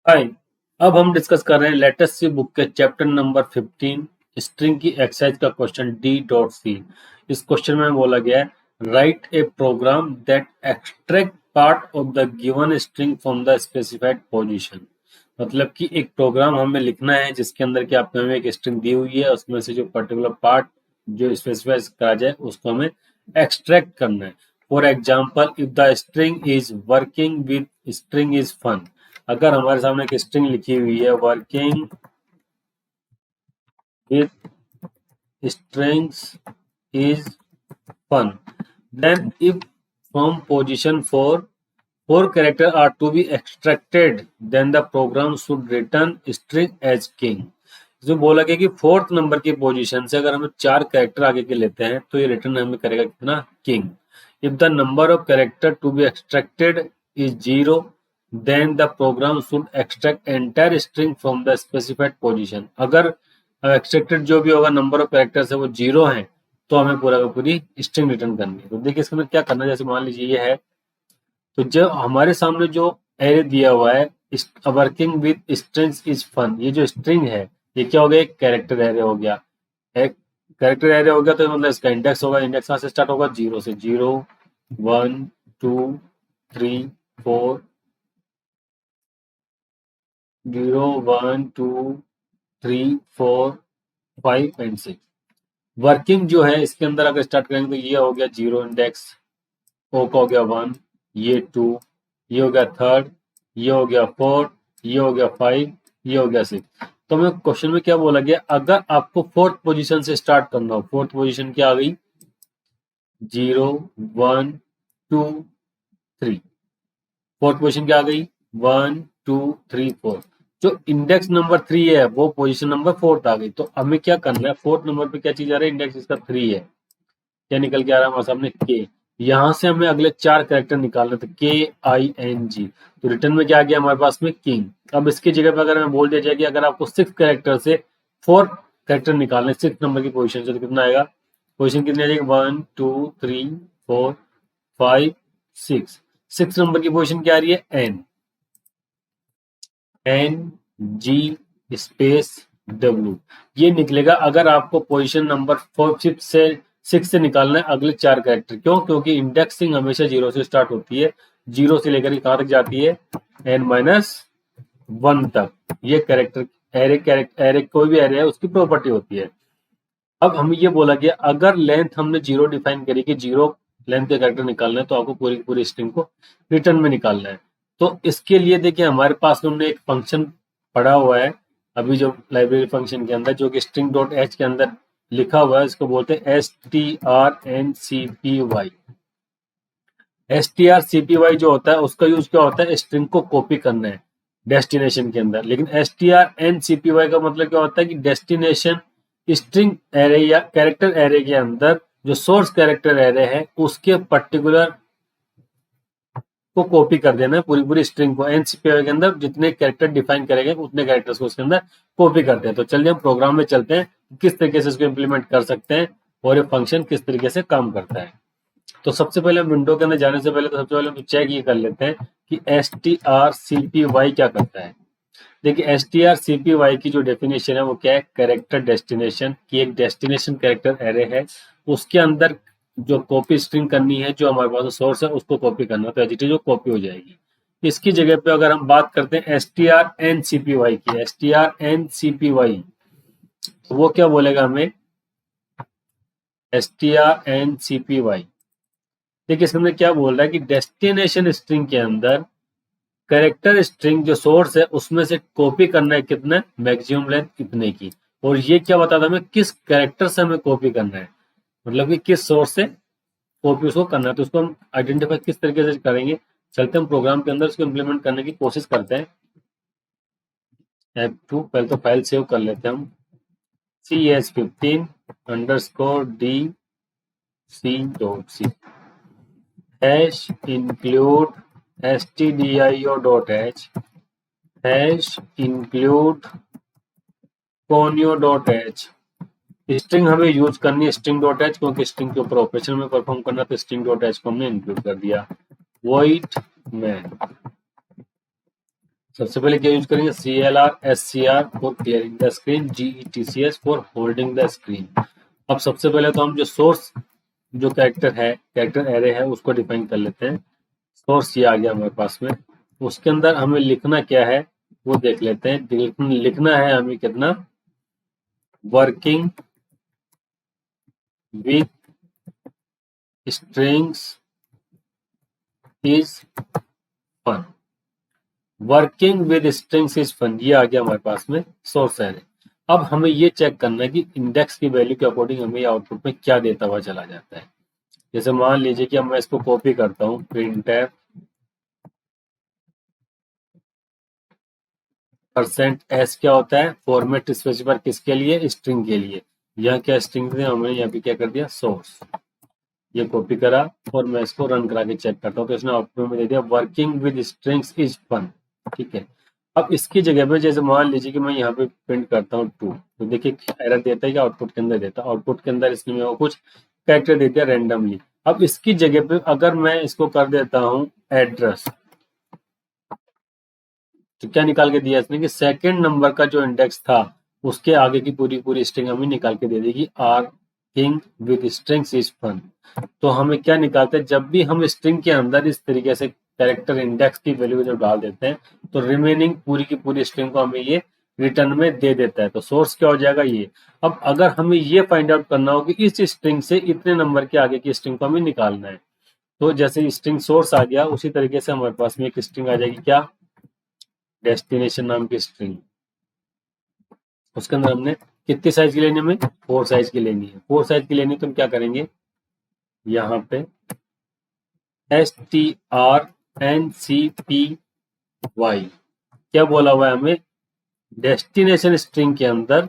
हाय। अब हम डिस्कस कर रहे हैं लेटेस्ट सी बुक के चैप्टर नंबर 15 स्ट्रिंग की एक्सरसाइज का क्वेश्चन D.C। इस क्वेश्चन में बोला गया है write a program that extract part of the given string from the specified position. मतलब कि एक प्रोग्राम हमें लिखना है जिसके अंदर कि आपको हमें एक स्ट्रिंग दी हुई है, उसमें से जो पर्टिकुलर पार्ट जो स्पेसिफाई करा जाए उसको हमें एक्सट्रैक्ट करना है। For example, if the string is working with string is fun. अगर हमारे सामने एक स्ट्रिंग लिखी हुई है working with strings is fun, then if from position 4 characters are to be extracted, then the program should return string as king। जो बोला गया कि फोर्थ नंबर की पोजीशन से अगर हम 4 कैरेक्टर आगे के लेते हैं तो ये रिटर्न हमें करेगा कितना, king. If the number of character to be extracted is 0, then the program should extract entire string from the specified position. अगर एक्सट्रैक्टेड जो भी होगा नंबर ऑफ कैरेक्टर्स है वो 0 है तो हमें पूरा का पूरी स्ट्रिंग रिटर्न करनी है। तो देखिए इसके अंदर क्या करना है, जैसे मान लीजिए ये है, तो जब हमारे सामने जो एरे दिया हुआ है working with strings is fun, ये जो स्ट्रिंग है ये क्या हो गया, एक कैरेक्टर एरे हो गया। एक कैरेक्टर एरे हो गया तो मतलब इसका इंडेक्स होगा, इंडेक्स कहाँ से स्टार्ट होगा, 0 से। 0 1 2 3 4, 0 1 2 3 4 5 एंड 6। वर्किंग जो है इसके अंदर अगर स्टार्ट करेंगे तो ये हो गया 0 इंडेक्स, ओ का हो गया 1, ये 2, ये हो गया थर्ड, ये हो गया 4, ये हो गया 5, ये हो गया 6। तो हमें क्वेश्चन में क्या बोला गया, अगर आपको फोर्थ पोजीशन से स्टार्ट करना हो, फोर्थ पोजीशन क्या आ गई, 0 1 2 3। फोर्थ पोजीशन क्या आ गई, 1 2 3 4। जो इंडेक्स नंबर 3 है वो पोजीशन नंबर फोर्थ आ गई। तो हमें क्या करना है, फोर्थ नंबर पे क्या चीज आ रहा है, इंडेक्स इसका 3 है, क्या निकल के आ रहा है हमारे सामने, के। यहां से हमें अगले 4 कैरेक्टर निकालने थे, KING। तो रिटर्न में क्या आ गया हमारे पास में, किंग। अब इसकी जगह पे अगर हमें बोल दिया जाए कि अगर आपको 6 कैरेक्टर से 4 कैरेक्टर निकालने, 6 नंबर की पोजीशन से, तो कितना आएगा, पोजीशन कितनी आ जाएगी, 1 2 3 4 5 6। 6 नंबर की पोजीशन क्या आ रही है, NG स्पेस W। ये निकलेगा अगर आपको पोजीशन नंबर 6 से निकालना है अगले 4 कैरेक्टर। क्यों, क्योंकि इंडेक्सिंग हमेशा 0 से स्टार्ट होती है, 0 से लेकर कहां तक जाती है, N-1 तक। ये कैरेक्टर एरे कोई भी एरे है उसकी प्रॉपर्टी होती है। अब हमें ये बोला गया अगर लेंथ हमने 0 डिफाइन करी कि 0 लेंथ के कैरेक्टर निकालना है तो आपको पूरी पूरी स्ट्रिंग को रिटर्न में निकालना है। तो इसके लिए देखिए हमारे पास में हमने एक फंक्शन पढ़ा हुआ है अभी जो लाइब्रेरी फंक्शन के अंदर, जो कि स्ट्रिंग डॉट एच के अंदर लिखा हुआ है, इसको बोलते हैं STRNCPY। STRCPY जो होता है उसका यूज क्या होता है, स्ट्रिंग को कॉपी करना है डेस्टिनेशन के अंदर। लेकिन STRNCPY का मतलब क्या होता है कि डेस्टिनेशन स्ट्रिंग एरे या कैरेक्टर एरे के अंदर जो सोर्स कैरेक्टर एरे है उसके पर्टिकुलर को कॉपी कर देना है, पूरी पूरी स्ट्रिंग को। एनसीपीवाई के अंदर जितने कैरेक्टर डिफाइन करेंगे उतने कैरेक्टर्स को उसके अंदर कॉपी करते हैं। तो चलिए हम प्रोग्राम में चलते हैं, किस तरीके से इसको इंप्लीमेंट कर सकते हैं और ये फंक्शन किस तरीके से काम करता है। तो सबसे पहले हम विंडो के अंदर जाने से पहले तो सबसे पहले हम चेक ये कर लेते हैं कि STRCPY क्या करता है। देखिए STRCPY की जो डेफिनेशन है वो क्या है, कैरेक्टर डेस्टिनेशन की एक डेस्टिनेशन कैरेक्टर एरे है, उसके अंदर जो कॉपी स्ट्रिंग करनी है, जो हमारे पास सोर्स है उसको कॉपी करना, तो एज जो कॉपी हो जाएगी। इसकी जगह पे अगर हम बात करते हैं STRNCPY की, STRNCPY तो वो क्या बोलेगा हमें, STRNCPY देखिए इसके अंदर क्या बोल रहा है कि डेस्टिनेशन स्ट्रिंग के अंदर कैरेक्टर स्ट्रिंग जो सोर्स है उसमें से कॉपी करना है कितना, मैक्सिमम लेंथ इतने की। और ये क्या बताता है हमें किस कैरेक्टर से हमें कॉपी करना है, मतलब कि किस सोर्स से कॉपी उसको करना है। तो उसको हम आइडेंटिफाई किस तरीके से करेंगे, चलते हम प्रोग्राम के अंदर उसको इम्प्लीमेंट करने की कोशिश करते हैं। F2 पहले तो फाइल सेव कर लेते हैं हम, CS15_DC.C hash include stdio.h hash include conio.h। String हमें यूज करनी है स्ट्रिंग डॉट एच, क्योंकि स्ट्रिंग के ऊपर ऑपरेशन में परफॉर्म करना, तो स्ट्रिंग डॉट एच को हमने इंक्लूड कर दिया। वॉइड मैन सबसे पहले क्या यूज करेंगे, CLR SCR for clearing the screen, GETCS for holding the screen. अब सबसे पहले तो हम जो सोर्स जो कैरेक्टर एरे है उसको डिफाइन कर लेते हैं। सोर्स ये आ गया हमारे पास में, उसके अंदर हमें लिखना क्या है वो देख लेते हैं। लिखना है हमें कितना, working with strings is fun. Working with strings is fun, ये आ गया हमारे पास में सोर्स एरे। अब हमें ये चेक करना है कि इंडेक्स की वैल्यू के अकॉर्डिंग हमें आउटपुट में क्या देता हुआ चला जाता है। जैसे मान लीजिए कि अब मैं इसको कॉपी करता हूँ, प्रिंटफ %s क्या होता है, फॉर्मेट स्पेसिफायर किसके लिए, स्ट्रिंग के लिए। यहाँ क्या स्ट्रिंग थे, हमने यहाँ पे क्या कर दिया, सोर्स। ये कॉपी करा और मैं इसको रन करा के चेक करता हूँ तो इसने आउटपुट में दे दिया working with strings is fun. ठीक है, अब इसकी जगह पे जैसे मान लीजिए कि मैं यहाँ पे प्रिंट करता हूँ 2, तो देखिए एरर देता है कि आउटपुट के अंदर देता है। आउटपुट के अंदर इसने मेरे को कुछ कैरेक्टर दे दिया रैंडमली। अब इसकी जगह पे अगर मैं इसको कर देता हूँ एड्रेस, तो क्या निकाल के दिया इसने कि सेकंड नंबर का जो इंडेक्स था उसके आगे की पूरी पूरी स्ट्रिंग हमें निकाल के दे देगी, working with strings is fun. तो हमें क्या निकालते हैं, जब भी हम स्ट्रिंग के अंदर इस तरीके से कैरेक्टर इंडेक्स की वैल्यू जब डाल देते हैं तो रिमेनिंग पूरी की पूरी स्ट्रिंग को हमें ये रिटर्न में दे देता है। तो सोर्स क्या हो जाएगा ये। अब अगर हमें ये फाइंड आउट करना हो कि इस स्ट्रिंग से इतने नंबर के आगे की स्ट्रिंग को हमें निकालना है, तो जैसे स्ट्रिंग सोर्स आ गया उसी तरीके से हमारे पास में एक स्ट्रिंग आ जाएगी, क्या, डेस्टिनेशन नाम की स्ट्रिंग। उसके अंदर हमने कितनी साइज की लेनी है, हमें 4 साइज की लेनी है। 4 साइज की लेनी है तो हम क्या करेंगे, यहाँ पे STRNCPY क्या बोला हुआ है हमें, डेस्टिनेशन स्ट्रिंग के अंदर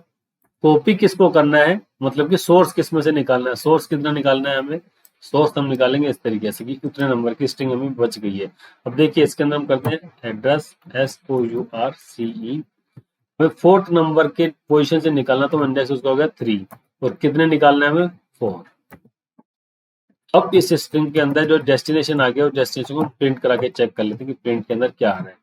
कॉपी किसको करना है, मतलब कि सोर्स किस में से निकालना है। सोर्स कितना निकालना है हमें, सोर्स हम निकालेंगे इस तरीके से कि उतने नंबर की स्ट्रिंग हमें बच गई है। अब देखिए इसके अंदर हम करते हैं एड्रेस SOURCE, हमें 4th नंबर के पोजीशन से निकालना, तो इंडेक्स उसका हो गया 3, और कितने निकालना है हमें, 4। अब इस स्ट्रिंग के अंदर जो डेस्टिनेशन आ गया, उस डेस्टिनेशन को प्रिंट करा के चेक कर लेते हैं कि प्रिंट के अंदर क्या आ रहा है।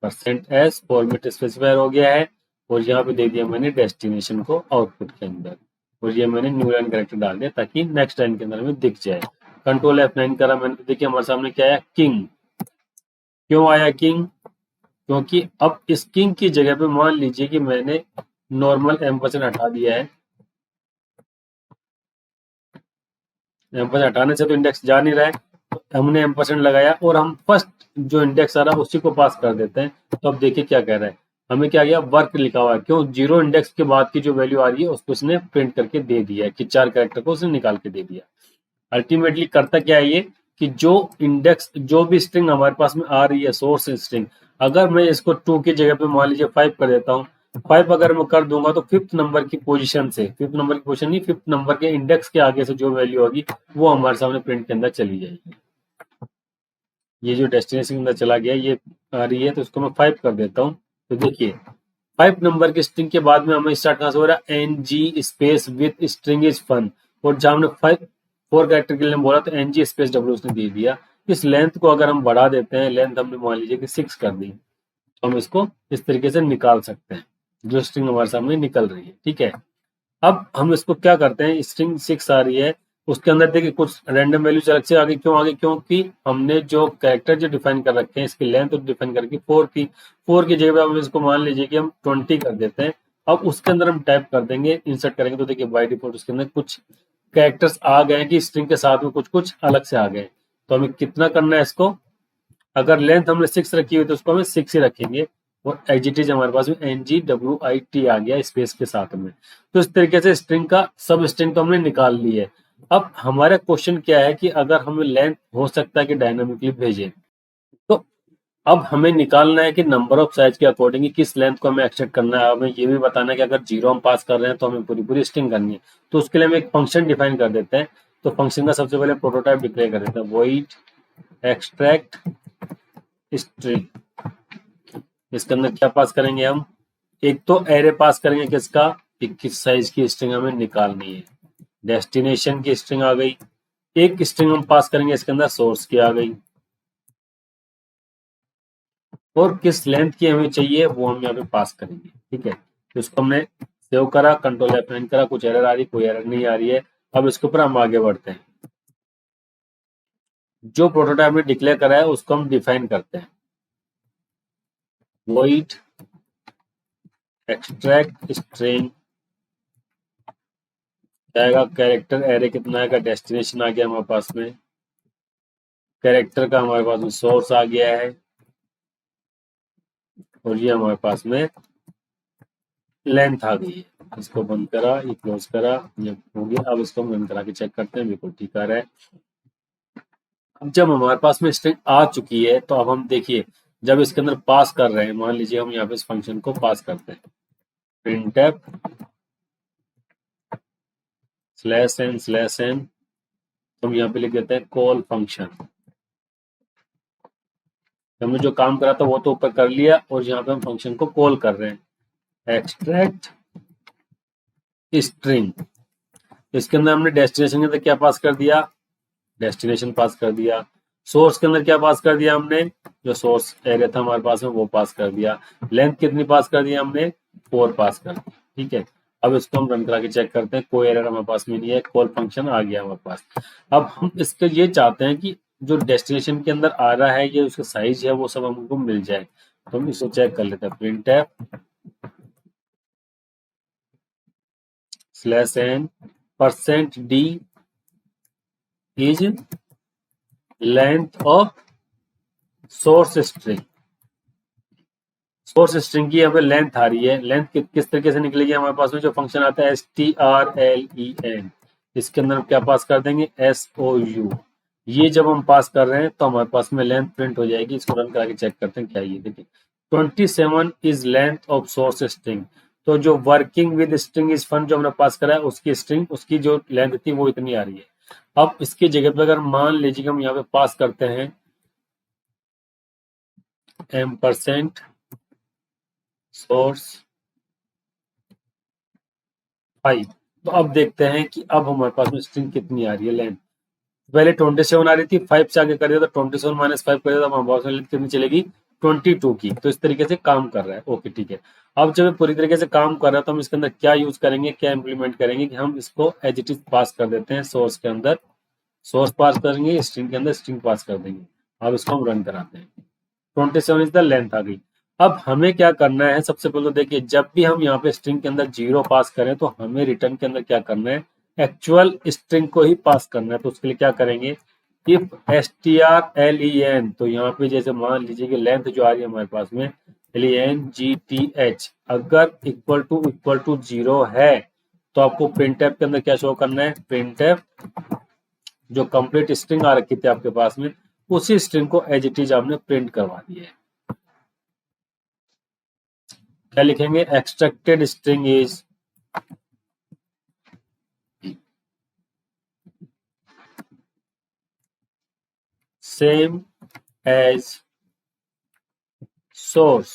%s फॉर्मेट स्पेसिफायर हो गया है, और यहाँ पे दे दिया मैंने डेस्टिनेशन को आउटपुट के अंदर, और ये मैंने न्यू लाइन कैरेक्टर डाल दिया ताकि नेक्स्ट लाइन के अंदर हमें दिख जाए। कंट्रोल F9 करा मैंने, तो देखिए हमारे सामने क्या आया, किंग। क्यों आया किंग, क्योंकि अब इस किंग की जगह पे मान लीजिए कि मैंने नॉर्मल एम्परसेंड हटा दिया है। एम्परसेंड हटाने से तो इंडेक्स जा नहीं रहा है, तो हमने एम्परसेंड लगाया और हम फर्स्ट जो इंडेक्स आ रहा है उसी को पास कर देते हैं। तो अब देखिए क्या कह रहा है, हमें क्या गया, वर्क लिखा हुआ है। क्यों, 0 इंडेक्स के बाद की जो वैल्यू आ रही है उसको उसने प्रिंट करके दे दिया है कि 4 कैरेक्टर को उसने निकाल के दे दिया। अल्टीमेटली करता क्या है ये कि जो इंडेक्स जो भी स्ट्रिंग हमारे पास में आ रही है सोर्स स्ट्रिंग, अगर मैं इसको 2 की जगह पे मान लीजिए 5 कर देता हूँ, 5 अगर मैं कर दूंगा तो 5th नंबर की पोजीशन से, 5th नंबर की पोजीशन नहीं, 5th नंबर के इंडेक्स के आगे से जो वैल्यू होगी वो हमारे सामने प्रिंट के अंदर चली जाएगी। ये जो डेस्टिनेशन के अंदर चला गया ये आ रही है, तो इसको मैं 5 कर देता हूँ। तो देखिए 5 नंबर की स्ट्रिंग के बाद में हमें स्टार्ट कहाँ से हो रहा है, NG space with string is fun, और जहाँ हमने 4 कैरेक्टर के लिए बोला तो NG स्पेस W उसने दे दिया। इस लेंथ को अगर हम बढ़ा देते हैं, लेंथ हमने मान लीजिए कि 6 कर दी, तो हम इसको इस तरीके से निकाल सकते हैं जो स्ट्रिंग हमारे सामने निकल रही है। ठीक है, अब हम इसको क्या करते हैं, स्ट्रिंग 6 आ रही है, उसके अंदर देखिए कुछ रैंडम वैल्यूज अलग से आगे क्यों आगे, क्योंकि हमने जो कैरेक्टर जो डिफाइन कर रखे हैं इसकी लेंथ डिफाइन करके 4 की जगह पे हम इसको मान लीजिए कि हम 20 कर देते हैं। अब उसके अंदर हम टाइप कर देंगे, इंसर्ट करेंगे, तो देखिए बाय डिफॉल्ट उसके अंदर कुछ कैरेक्टर्स आ गए कि स्ट्रिंग के साथ में कुछ कुछ अलग से आ गए। तो हमें कितना करना है इसको, अगर लेंथ हमने 6 रखी हुई तो उसको हमें 6 ही रखेंगे, और एग्जिट हमारे पास में NGWIT आ गया स्पेस के साथ में। तो इस तरीके से स्ट्रिंग का सब स्ट्रिंग तो हमने निकाल ली है। अब हमारा क्वेश्चन क्या है कि अगर हमें लेंथ हो सकता है कि डायनामिकली भेजें, तो अब हमें निकालना है कि नंबर ऑफ साइज के अकॉर्डिंग किस लेंथ को हमें एक्सटेंड करना है। हमें ये भी बताना है कि अगर 0 हम पास कर रहे हैं तो हमें पूरी पूरी स्ट्रिंग करनी है। तो उसके लिए हम एक फंक्शन डिफाइन कर देते हैं। तो फंक्शन का सबसे पहले प्रोटोटाइप डिक्लेयर कर देते हैं, वॉइड एक्सट्रैक्ट स्ट्रिंग। इसके अंदर क्या पास करेंगे हम, एक तो एरे पास करेंगे किसका, 21 साइज की स्ट्रिंग हमें निकालनी है। डेस्टिनेशन की स्ट्रिंग आ गई, एक स्ट्रिंग हम पास करेंगे इसके अंदर सोर्स की आ गई। और किस लेंथ की हमें चाहिए वो हम यहाँ पे पास करेंगे। ठीक है, तो इसको हमने सेव करा, कंट्रोल F9 करा, कुछ एरर आ रही, कोई एरर नहीं आ रही है। अब इसके ऊपर हम आगे बढ़ते हैं। जो प्रोटोटाइप में डिक्लेयर करा है उसको हम डिफाइन करते हैं। void extract string आएगा, कैरेक्टर एरे कितना आएगा, डेस्टिनेशन आ गया हमारे पास में, कैरेक्टर का हमारे पास में सोर्स आ गया है, और ये हमारे पास में लेंथ आ गई है। इसको बंद करा, ये क्लोज करा, ये हो गया। अब इसको हम रन करा के चेक करते हैं, बिल्कुल ठीक आ रहा है। अब जब हमारे पास में स्ट्रिंग आ चुकी है तो अब हम देखिए, जब इसके अंदर पास कर रहे हैं, मान लीजिए हम यहाँ पे इस फंक्शन को पास करते हैं, printf /n/n, तो हम यहाँ पे लिख देते हैं कॉल फंक्शन। हमने जो काम करा था वो तो ऊपर कर लिया, और यहाँ पे हम फंक्शन को कॉल कर रहे हैं, एक्सट्रैक्ट स्ट्रिंग। इसके अंदर हमने डेस्टिनेशन के अंदर क्या पास कर दिया, डेस्टिनेशन पास कर दिया। सोर्स के अंदर क्या पास कर दिया हमने, जो सोर्स एरिया था हमारे पास में वो पास कर दिया। लेंथ कितनी पास कर दिया हमने, 4 पास कर दी। ठीक है, अब इसको हम रन करा के चेक करते हैं, कोई एरर हमारे पास में नहीं है, कॉल फंक्शन आ गया हमारे पास। अब हम इसके ये चाहते हैं कि जो डेस्टिनेशन के अंदर आ रहा है, ये उसका साइज है, वो सब हमको मिल जाए, तो हम इसको चेक कर लेते हैं। printf /n %d is length of source string. Source string की यहाँ पे लेंथ आ रही है, लेंथ किस तरीके से निकलेगी, हमारे पास में जो फंक्शन आता है strlen, इसके अंदर क्या पास कर देंगे, sou। ये जब हम पास कर रहे हैं तो हमारे पास में लेंथ प्रिंट हो जाएगी। इसको रन करके चेक करते हैं क्या, ये देखिए 27 is length of source string. तो जो working with string is fun जो हमने पास करा है, उसकी स्ट्रिंग, उसकी जो लेंथ थी वो इतनी आ रही है। अब इसकी जगह पे अगर मान लीजिए हम यहाँ पे पास करते हैं m% सोर्स 5, तो अब देखते हैं कि अब हमारे पास में स्ट्रिंग कितनी आ रही है, लेंथ। पहले 27 आ रही थी, 5 से आगे कर दिया तो 27 - 5 कर दिया तो हमारे पास में लेंथ कितनी चलेगी, 22 की। तो इस तरीके से काम कर रहा है। ओके ठीक है, अब जब ये पूरी तरीके से काम कर रहा है तो हम इसके अंदर क्या यूज करेंगे, क्या इंप्लीमेंट करेंगे कि हम इसको एज इट इज पास कर देते हैं। सोर्स के अंदर सोर्स पास करेंगे, स्ट्रिंग के अंदर स्ट्रिंग पास कर देंगे। अब इसको हम रन कराते हैं, 27 इज द लेंथ आ गई। अब हमें क्या करना है, सबसे पहले तो देखिए, जब भी हम यहाँ पे स्ट्रिंग के अंदर 0 पास करें तो हमें रिटर्न के अंदर क्या करना है, एक्चुअल स्ट्रिंग को ही पास करना है। तो उसके लिए क्या करेंगे, इफ strlen, तो यहाँ पे जैसे मान लीजिए कि लेंथ जो आ रही है हमारे पास में length अगर इक्वल टू 0 है, तो आपको printf के अंदर क्या शो करना है, printf जो कंप्लीट स्ट्रिंग आ रखी थी आपके पास में, उसी स्ट्रिंग को एज इट इज आपने प्रिंट करवा दिया है। क्या लिखेंगे, extracted string is same as source,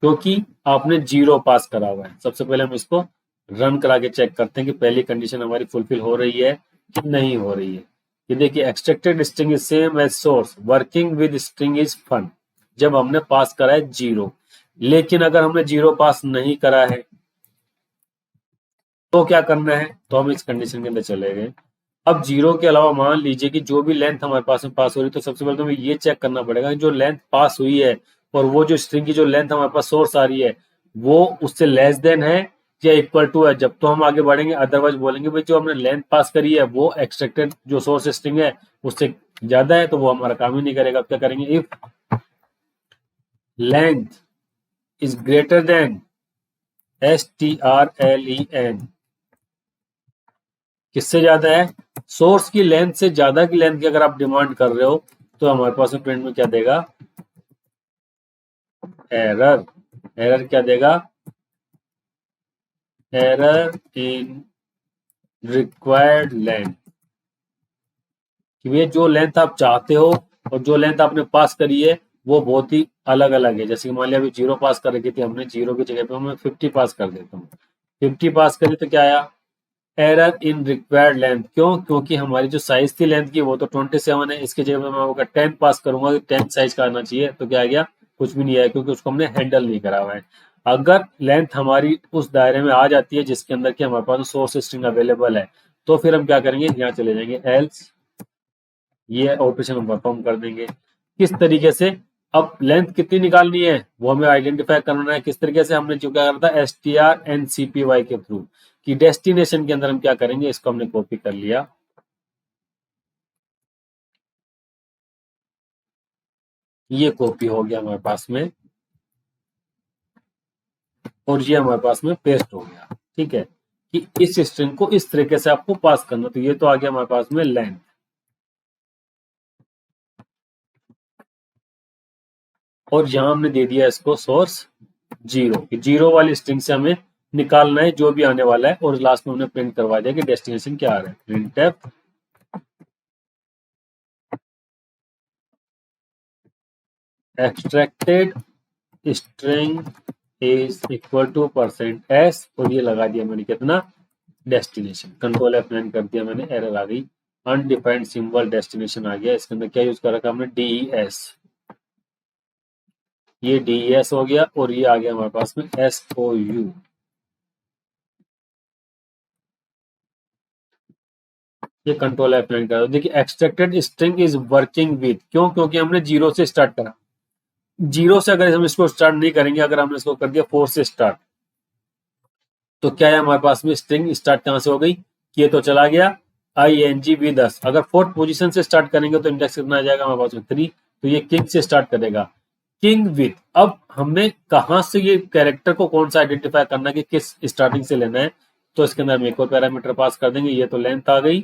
क्योंकि आपने 0 पास करा हुआ है। सबसे पहले हम इसको रन करा के चेक करते हैं कि पहली कंडीशन हमारी फुलफिल हो रही है कि नहीं हो रही है। कि देखिए, extracted string is same as source, working with string is fun, जब हमने पास करा है 0। लेकिन अगर हमने 0 पास नहीं करा है तो क्या करना है, तो हम इस कंडीशन के अंदर चले गए। अब 0 के अलावा मान लीजिए कि जो भी लेंथ हमारे पास में पास हो रही है, तो सबसे पहले तो हमें ये चेक करना पड़ेगा जो लेंथ पास हुई है और वो जो स्ट्रिंग की जो लेंथ हमारे पास सोर्स आ रही है वो उससे लेस देन है या इक्वल टू है, जब तो हम आगे बढ़ेंगे। अदरवाइज बोलेंगे भाई जो हमने लेंथ पास करी है वो एक्सट्रैक्टेड जो सोर्स स्ट्रिंग है उससे ज्यादा है, तो वो हमारा काम ही नहीं करेगा। अब क्या करेंगे, if length is greater than strlen, किससे ज्यादा है, सोर्स की लेंथ से ज्यादा की लेंथ की अगर आप डिमांड कर रहे हो, तो हमारे पास में प्रिंट में क्या देगा, एरर। एरर क्या देगा, एरर इन रिक्वायर्ड लेंथ, कि ये जो लेंथ आप चाहते हो और जो लेंथ आपने पास करी है वो बहुत ही अलग अलग है। जैसे कि मान लिया अभी 0 पास कर रखी थी हमने, 0 की जगह पे मैं 50 पास कर देता हूँ। 50 पास करी तो क्या आया, एरर इन रिक्वायर्ड लेंथ, क्यों? क्योंकि हमारी जो साइज थी लेंथ की वो तो 27 है, इसके जगह मैं अगर 10 पास करूंगा, 10 साइज का आना चाहिए, तो क्या आ गया? कुछ भी नहीं आया, क्योंकि उसको हमने हैंडल नहीं करा हुआ है। अगर लेंथ हमारी उस दायरे में आ जाती है जिसके अंदर की हमारे पास सोर्स स्ट्रिंग अवेलेबल है, तो फिर हम क्या करेंगे, यहाँ चले जाएंगे एल्स, ये ऑपरेशन हम परफॉर्म कर देंगे। किस तरीके से? अब लेंथ कितनी निकालनी है वो हमें आइडेंटिफाई करना है। किस तरीके से? हमने जो क्या करा था strncpy के थ्रू, कि डेस्टिनेशन के अंदर हम क्या करेंगे, इसको हमने कॉपी कर लिया, ये कॉपी हो गया हमारे पास में, और ये हमारे पास में पेस्ट हो गया। ठीक है, कि इस स्ट्रिंग को इस तरीके से आपको पास करना, तो ये तो आ गया हमारे पास में लेंथ। और यहां हमने दे दिया इसको सोर्स 0, कि 0 वाली स्ट्रिंग से हमें निकालना है जो भी आने वाला है, और लास्ट में हमने प्रिंट करवा दिया कि डेस्टिनेशन क्या आ रहा है, printf extracted string is equal to %s, और ये लगा दिया मैंने कितना, डेस्टिनेशन। कंट्रोल F9 कर दिया मैंने, एरर आ गई, अनडिफाइंड सिंबल डेस्टिनेशन आ गया। इसके अंदर क्या यूज कर रखा हमने, DES, ये DES हो गया, और ये आ गया हमारे पास में SOU। ये कंट्रोल F9 कर दो। देखिए extracted string is working with, क्यों? क्योंकि हमने 0 से स्टार्ट करा। 0 से अगर हम इसको स्टार्ट नहीं करेंगे, अगर हमने इसको कर दिया 4 से स्टार्ट, तो क्या है हमारे पास में, स्ट्रिंग स्टार्ट कहां से हो गई, ये तो चला गया ING विद us। अगर फोर्थ पोजीशन से स्टार्ट करेंगे तो इंडेक्स कितना आ जाएगा हमारे पास में, 3, तो ये किंग से स्टार्ट करेगा, किंग विथ। अब हमने कहां से ये कैरेक्टर को कौन सा आइडेंटिफाई करना है कि किस स्टार्टिंग से लेना है, तो इसके अंदर हम एक और पैरामीटर पास कर देंगे, ये तो लेंथ आ गई,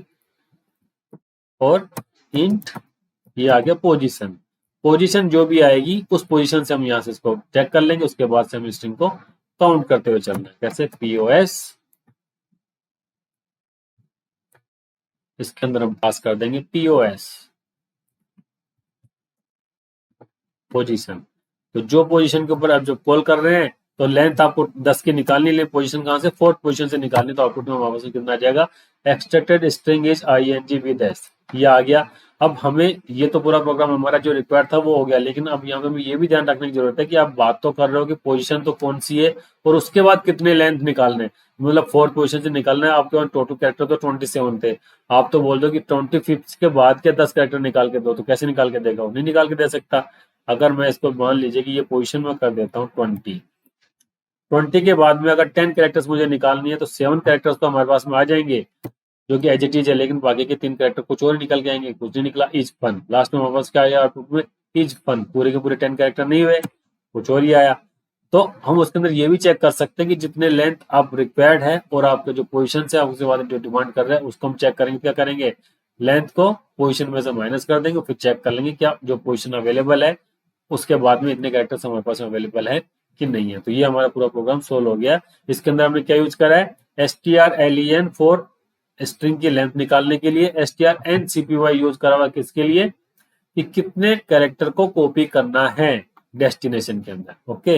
और इंट ये आ गया पोजीशन। पोजीशन जो भी आएगी उस पोजीशन से हम यहाँ से इसको चेक कर लेंगे, उसके बाद से हम स्ट्रिंग को काउंट करते हुए चलना है। कैसे? POS, इसके अंदर हम पास कर देंगे POS पोजीशन। तो जो पोजीशन के ऊपर आप जो कॉल कर रहे हैं, तो लेंथ आपको 10 की निकालनी, ले पोजीशन कहां से, फोर्थ पोजीशन से निकालनी, तो आउटपुट में वापस कितना आ जाएगा, extracted string is ING with s, ये आ गया। अब हमें ये तो पूरा प्रोग्राम हमारा जो रिक्वायर्ड था वो हो गया, लेकिन अब यहाँ पे हमें ये भी ध्यान रखने की जरूरत है कि आप बात तो कर रहे हो कि पोजीशन तो कौन सी है, और उसके बाद कितने लेंथ निकालने हैं। मतलब फोर्थ पोजीशन से निकालना है, आपके पास टोटल कैरेक्टर तो 27 थे, आप तो बोल दो कि 25 के बाद के 10 कैरेक्टर निकाल के दो, तो कैसे निकाल के देगा? वो नहीं निकाल के दे सकता। अगर मैं इसको मान लीजिए कि ये पोजीशन में कर देता हूँ 20 के बाद में अगर 10 कैरेक्टर्स मुझे निकालनी है, तो 7 कैरेक्टर्स तो हमारे पास में आ जाएंगे जो कि एज इट इज है, लेकिन बाकी के 3 कैरेक्टर कुछ और निकल के आएंगे, कुछ नहीं निकला, इज फन। लास्ट में हमारे पास क्या आया आउटपुट में, इज फन। पूरे के पूरे 10 कैरेक्टर नहीं हुए, कुछ और ही आया। तो हम उसके अंदर ये भी चेक कर सकते हैं कि जितने लेंथ आप रिक्वायर्ड है और आपके जो पोजीशन है उसके बाद जो डिमांड कर रहे हैं उसको हम चेक करेंगे। क्या करेंगे, लेंथ को पोजीशन में से माइनस कर देंगे, फिर चेक कर लेंगे क्या जो पोजीशन अवेलेबल है उसके बाद में इतने कैरेक्टर्स हमारे पास अवेलेबल है कि नहीं है। तो ये हमारा पूरा प्रोग्राम सोल्व हो गया। इसके अंदर हमने क्या यूज करा है, strlen फॉर स्ट्रिंग की लेंथ निकालने के लिए, strncpy यूज करा हुआ किसके लिए, कि कितने कैरेक्टर को कॉपी करना है डेस्टिनेशन के अंदर। ओके।